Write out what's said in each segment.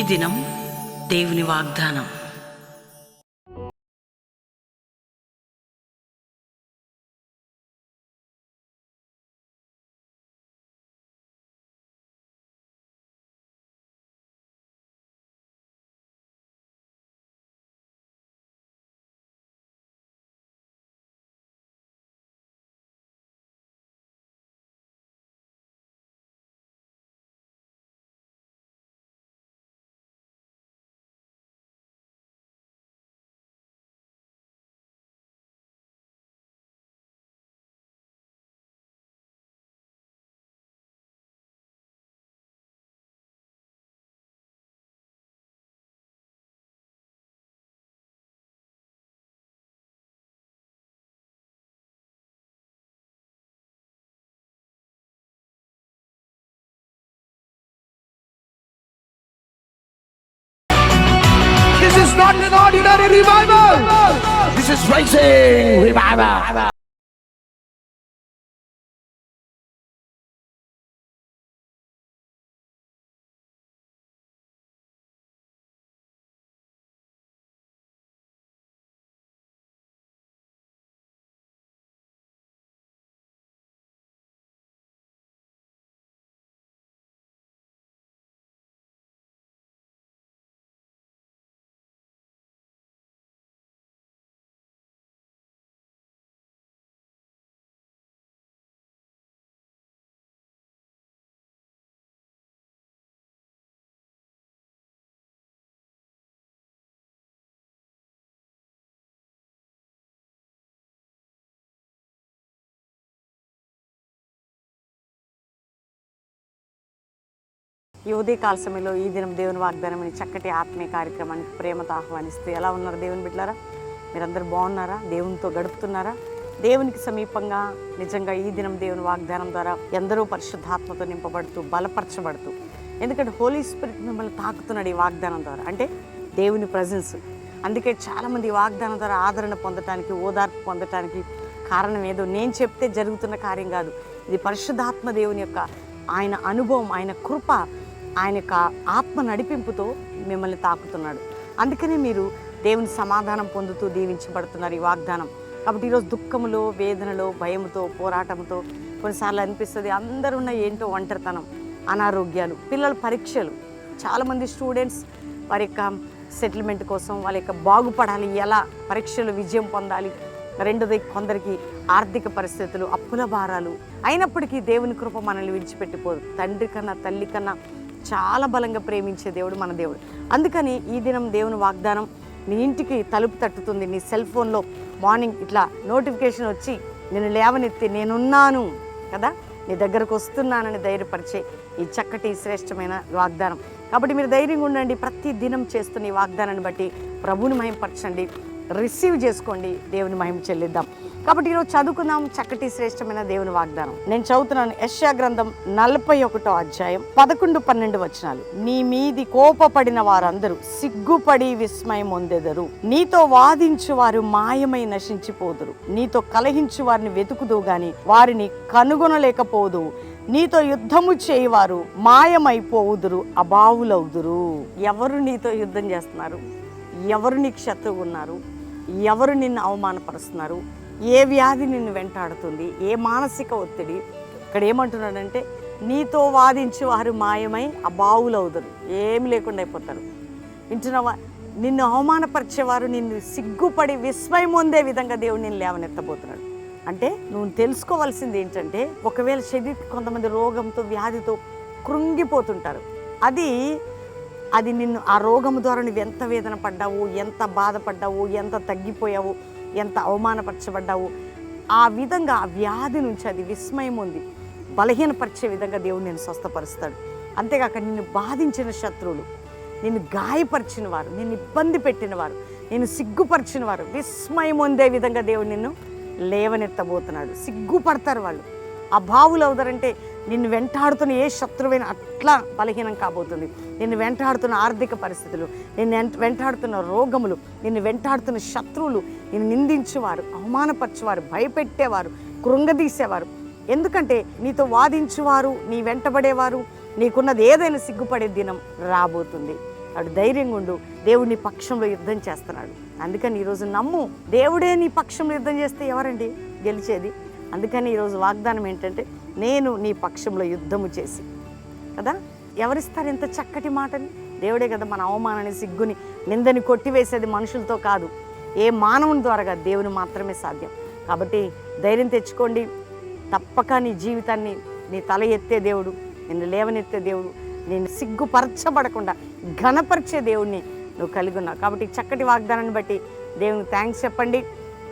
దినం దేవుని వాగ్దానం. This is not an ordinary revival. This is rising revival. ఈ ఉదయకాల సమయంలో ఈ దినం దేవుని వాగ్దానం అనే చక్కటి ఆత్మీయ కార్యక్రమానికి ప్రేమతో ఆహ్వానిస్తూ ఎలా ఉన్నారు దేవుని బిడ్డలారా? మీరందరూ బాగున్నారా? దేవునితో గడుపుతున్నారా? దేవునికి సమీపంగా నిజంగా ఈ దినం దేవుని వాగ్దానం ద్వారా ఎందరో పరిశుద్ధాత్మతో నింపబడుతూ బలపరచబడుతూ, ఎందుకంటే హోలీ స్పిరిట్ మిమ్మల్ని తాకుతున్నాడు ఈ వాగ్దానం ద్వారా, అంటే దేవుని ప్రజెన్స్. అందుకే చాలామంది ఈ వాగ్దానం ద్వారా ఆదరణ పొందటానికి, ఓదార్పు పొందటానికి కారణం ఏదో నేను చెప్తే జరుగుతున్న కార్యం కాదు. ఇది పరిశుద్ధాత్మ దేవుని యొక్క ఆయన అనుభవం, ఆయన కృప, ఆయన యొక్క ఆత్మ నడిపింపుతో మిమ్మల్ని తాకుతున్నాడు. అందుకనే మీరు దేవుని సమాధానం పొందుతూ దీవించబడుతున్నారు ఈ వాగ్దానం. కాబట్టి ఈరోజు దుఃఖములో, వేదనలో, భయముతో, పోరాటంతో కొన్నిసార్లు అనిపిస్తుంది అందరున్న ఏంటో ఒంటరితనం, అనారోగ్యాలు, పిల్లల పరీక్షలు. చాలామంది స్టూడెంట్స్ వారి యొక్క సెటిల్మెంట్ కోసం, వాళ్ళ యొక్క బాగుపడాలి, ఎలా పరీక్షలు విజయం పొందాలి. రెండోది కొందరికి ఆర్థిక పరిస్థితులు, అప్పుల భారాలు. అయినప్పటికీ దేవుని కృప మనల్ని విడిచిపెట్టిపోదు. తండ్రి కన్నా, తల్లి కన్నా చాలా బలంగా ప్రేమించే దేవుడు మన దేవుడు. అందుకని ఈ దినం దేవుని వాగ్దానం నీ ఇంటికి తలుపు తట్టుతుంది. నీ సెల్ ఫోన్లో మార్నింగ్ ఇట్లా నోటిఫికేషన్ వచ్చి నేను లేవనెత్తి నేనున్నాను కదా, నీ దగ్గరకు వస్తున్నానని ధైర్యపరిచే ఈ చక్కటి శ్రేష్టమైన వాగ్దానం. కాబట్టి మీరు ధైర్యంగా ఉండండి. ప్రతి దినం చేస్తున్న ఈ వాగ్దానాన్ని బట్టి ప్రభువుని మహిమపరచండి, రిసీవ్ చేసుకోండి, దేవుని మహిమ చెల్లిద్దాం. కాబట్టి ఈరోజు చదువుకుందాం చక్కటి శ్రేష్టమైన దేవుని వాగ్దానం. నేను చదువుతున్నాను యెషయా గ్రంథం 41వ అధ్యాయం 11-12 వచనాలు. నీ మీది కోపపడిన వారందరూ సిగ్గుపడి విస్మయం పొందెదరు. నీతో వాదించు వారు మాయమై నశించిపోదురు. నీతో కలహించు వారిని వెతుకుదు గాని వారిని కనుగొనలేకపోదు. నీతో యుద్ధము చేయవారు మాయమైపోవుదురు, అబావులవుదురు. ఎవరు నీతో యుద్ధం చేస్తున్నారు? ఎవరు నీకు శత్రువు ఉన్నారు? ఎవరు నిన్ను అవమానపరుస్తున్నారు? ఏ వ్యాధి నిన్ను వెంటాడుతుంది? ఏ మానసిక ఒత్తిడి? ఇక్కడ ఏమంటున్నాడంటే నీతో వాదించి వారు మాయమై అబావులవుదురు, ఏమి లేకుండా అయిపోతారు. వింటున్నావా? నిన్ను అవమానపరిచేవారు నిన్ను సిగ్గుపడి విస్మయం పొందే విధంగా దేవుడు నిన్ను లేవనెత్తబోతున్నాడు. అంటే నువ్వు తెలుసుకోవాల్సింది ఏంటంటే, ఒకవేళ కొంతమంది రోగంతో, వ్యాధితో కృంగిపోతుంటారు. అది నిన్ను ఆ రోగము ద్వారా నువ్వు ఎంత వేదన పడ్డావు, ఎంత బాధపడ్డావు, ఎంత తగ్గిపోయావు, ఎంత అవమానపరచబడ్డావు, ఆ విధంగా ఆ వ్యాధి నుంచి అది విస్మయం ఉంది బలహీనపరిచే విధంగా దేవుడు నిన్ను స్వస్థపరుస్తాడు. అంతేకాక నిన్ను బాధించిన శత్రువులు, నిన్ను గాయపరిచిన వారు, నిన్ను ఇబ్బంది పెట్టిన వారు, నిన్ను సిగ్గుపరిచిన వారు విస్మయం పొందే విధంగా దేవుడు నిన్ను లేవనెత్తబోతున్నాడు. సిగ్గుపడతారు వాళ్ళు, అభావులు అవుతారంటే నిన్ను వెంటాడుతున్న ఏ శత్రువైనా అట్లా బలహీనం కాబోతుంది. నిన్ను వెంటాడుతున్న ఆర్థిక పరిస్థితులు, నిన్ను వెంటాడుతున్న రోగములు, నిన్ను వెంటాడుతున్న శత్రువులు, నిన్ను నిందించేవారు, అవమానపరిచేవారు, భయపెట్టేవారు, కృంగదీసేవారు. ఎందుకంటే నీతో వాదించువారు, నీ వెంటబడేవారు, నీకున్నది ఏదైనా సిగ్గుపడే దినం రాబోతుంది. అటు ధైర్యంగా ఉండు. దేవుడు నీ పక్షంలో యుద్ధం చేస్తున్నాడు. అందుకని ఈరోజు నమ్ము, దేవుడే నీ పక్షంలో యుద్ధం చేస్తే ఎవరండి గెలిచేది? అందుకని ఈరోజు వాగ్దానం ఏంటంటే, నేను నీ పక్షంలో యుద్ధము చేసి, కదా ఎవరిస్తారు ఇంత చక్కటి మాటని? దేవుడే కదా. మన అవమానాన్ని, సిగ్గుని, నిందని కొట్టివేసేది మనుషులతో కాదు, ఏ మానవుని ద్వారా కాదు, దేవుని మాత్రమే సాధ్యం. కాబట్టి ధైర్యం తెచ్చుకోండి. తప్పక నీ జీవితాన్ని నీ తల ఎత్తే దేవుడు, నిన్ను లేవనెత్తే దేవుడు, నేను సిగ్గుపరచబడకుండా ఘనపరిచే దేవుడిని నువ్వు కలిగి ఉన్నావు. కాబట్టి చక్కటి వాగ్దానాన్ని బట్టి దేవునికి థ్యాంక్స్ చెప్పండి,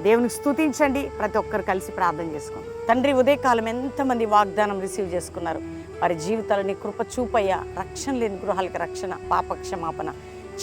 దేవునికి స్తుతించండి. ప్రతి ఒక్కరు కలిసి ప్రార్థన చేసుకోండి. తండ్రి, ఉదయకాలం ఎంతమంది వాగ్దానం రిసీవ్ చేసుకున్నారు, వారి జీవితాలని కృప చూపయ్యా. రక్షణ లేని గృహాలకి రక్షణ, పాప క్షమాపణ,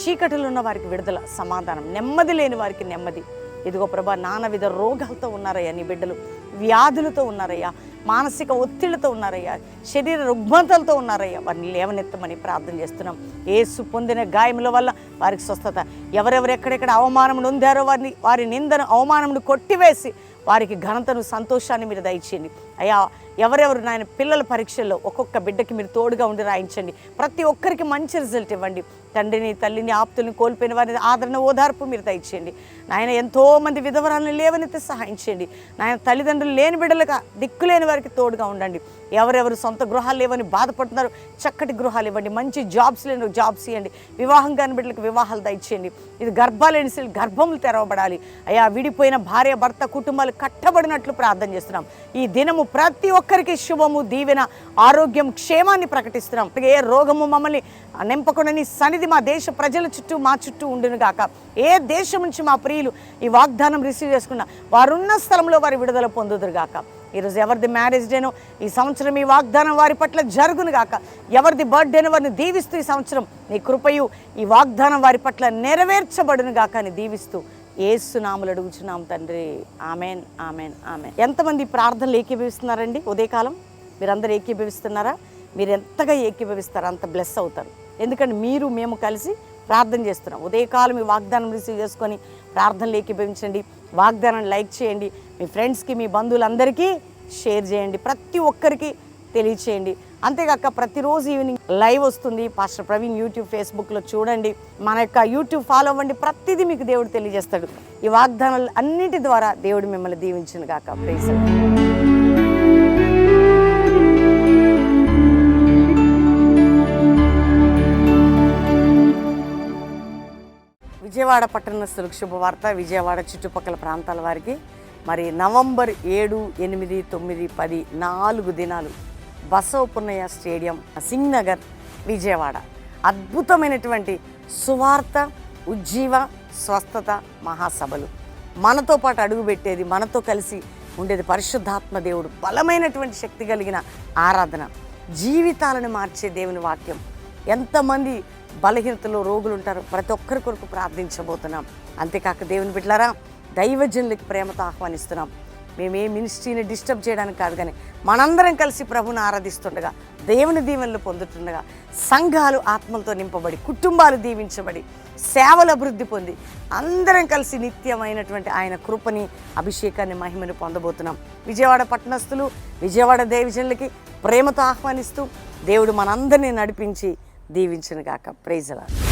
చీకటిలో ఉన్న వారికి విడుదల, సమాధానం, నెమ్మది లేని వారికి నెమ్మది. ఇదిగో ప్రభా, నానావిధ రోగాలతో ఉన్నారయ్యా నీ బిడ్డలు, వ్యాధులతో ఉన్నారయ్యా, మానసిక ఒత్తిళ్లతో ఉన్నారయ్యా, శరీర రుగ్మతలతో ఉన్నారయ్యా. వారిని లేవనెత్తమని ప్రార్థన చేస్తున్నాం. యేసు పొందిన గాయముల వల్ల వారికి స్వస్థత. ఎవరెవరు ఎక్కడెక్కడ అవమానం నొందారో వారి నిందను, అవమానమును కొట్టివేసి వారికి ఘనతను, సంతోషాన్ని మీరు దయచేయండి అయ్యా. ఎవరెవరు నాయన పిల్లల పరీక్షల్లో ఒక్కొక్క బిడ్డకి మీరు తోడుగా ఉండి రాయించండి. ప్రతి ఒక్కరికి మంచి రిజల్ట్ ఇవ్వండి. తండ్రిని, తల్లిని, ఆప్తుల్ని కోల్పోయిన వారిని ఆదరణ, ఓదార్పు మీరు దయచేయండి నాయన. ఎంతోమంది విధవరాలను లేవనెత్తే సహాయం చేయండి నాయన. తల్లిదండ్రులు లేని బిడ్డలుగా దిక్కులేని వారికి తోడుగా ఉండండి. ఎవరెవరు సొంత గృహాలు లేవని బాధపడుతున్నారు, చక్కటి గృహాలు ఇవ్వండి. మంచి జాబ్స్ లేని జాబ్స్ ఇవ్వండి. వివాహం కాని బిడ్డలకు వివాహాలు దయచేయండి. ఇది గర్భాలేని స్త్రీలు గర్భములు తెరవబడాలి అయ్యా. విడిపోయిన భార్య, భర్త, కుటుంబాలు కట్టబడినట్లు ప్రార్థన చేస్తున్నాం. ఈ దినము ప్రతి ఒక్కరికి శుభము, దీవెన, ఆరోగ్యం, క్షేమాన్ని ప్రకటిస్తున్నాం. ఏ రోగము మమ్మల్ని నింపకుండా నీ సన్నిధి మా దేశ ప్రజల చుట్టూ, మా చుట్టూ ఉండును గాక. ఏ దేశం నుంచి మా ప్రియులు ఈ వాగ్దానం రిసీవ్ చేసుకున్నా వారున్న స్థలంలో వారి విడుదల పొందుదురు గాక. ఈరోజు ఎవరిది మ్యారేజ్ డేనో ఈ సంవత్సరం ఈ వాగ్దానం వారి పట్ల జరుగును గాక. ఎవరిది బర్త్డేనో వారిని దీవిస్తూ ఈ సంవత్సరం నీ కృపయు ఈ వాగ్దానం వారి పట్ల నెరవేర్చబడును గాక అని దీవిస్తూ యేసు నామములో అడుగుచున్నాం తండ్రి. Amen, amen, amen. ఎంతమంది ప్రార్థనలు ఏకీభవిస్తున్నారండి? ఉదయకాలం మీరందరూ ఏకీభవిస్తున్నారా? మీరు ఎంతగా ఏకీభవిస్తారో అంత బ్లెస్ అవుతారు. ఎందుకంటే మేము కలిసి ప్రార్థన చేస్తున్నాం. ఉదయకాలం ఈ వాగ్దానం రిసీవ్ చేసుకొని ప్రార్థనలు ఏకీభవించండి. వాగ్దానాన్ని లైక్ చేయండి. మీ ఫ్రెండ్స్కి, మీ బంధువులందరికీ షేర్ చేయండి. ప్రతి ఒక్కరికి తెలియచేయండి. అంతేగాక ప్రతిరోజు ఈవినింగ్ లైవ్ వస్తుంది. పాస్టర్ ప్రవీణ్ యూట్యూబ్, ఫేస్బుక్లో చూడండి. మన యొక్క యూట్యూబ్ ఫాలో అవ్వండి. ప్రతిదీ మీకు దేవుడు తెలియజేస్తాడు. ఈ వాగ్దానాలు అన్నింటి ద్వారా దేవుడు మిమ్మల్ని దీవించును గాక. Praise the Lord. విజయవాడ పట్టణస్థులకు శుభవార్త. విజయవాడ చుట్టుపక్కల ప్రాంతాల వారికి మరి నవంబర్ 7, 8, 9, 10 4 దినాలు బసవపున్నయ్య స్టేడియం, సింగ్ నగర్, విజయవాడ అద్భుతమైనటువంటి సువార్త, ఉజ్జీవ, స్వస్థత మహాసభలు. మనతో పాటు అడుగుపెట్టేది, మనతో కలిసి ఉండేది పరిశుద్ధాత్మ దేవుడు. బలమైనటువంటి శక్తి కలిగిన ఆరాధన, జీవితాలను మార్చే దేవుని వాక్యం. ఎంతమంది బలహీనతలో రోగులు ఉంటారు, ప్రతి ఒక్కరి కొరకు ప్రార్థించబోతున్నాం. అంతేకాక దేవుని బిడ్డలారా, దైవజనులకి ప్రేమతో ఆహ్వానిస్తున్నాం. మేము ఏ మినిస్ట్రీని డిస్టర్బ్ చేయడానికి కాదు, కానీ మనందరం కలిసి ప్రభుని ఆరాధిస్తుండగా, దేవుని దీవెనలు పొందుతుండగా, సంఘాలు ఆత్మలతో నింపబడి, కుటుంబాలు దీవించబడి, సేవలు అభివృద్ధి పొంది, అందరం కలిసి నిత్యమైనటువంటి ఆయన కృపని, అభిషేకాన్ని, మహిమని పొందబోతున్నాం. విజయవాడ పట్టణస్థులు, విజయవాడ దైవజనులకి ప్రేమతో ఆహ్వానిస్తూ దేవుడు మనందరినీ నడిపించి దీవించును గాక. Praise the lord.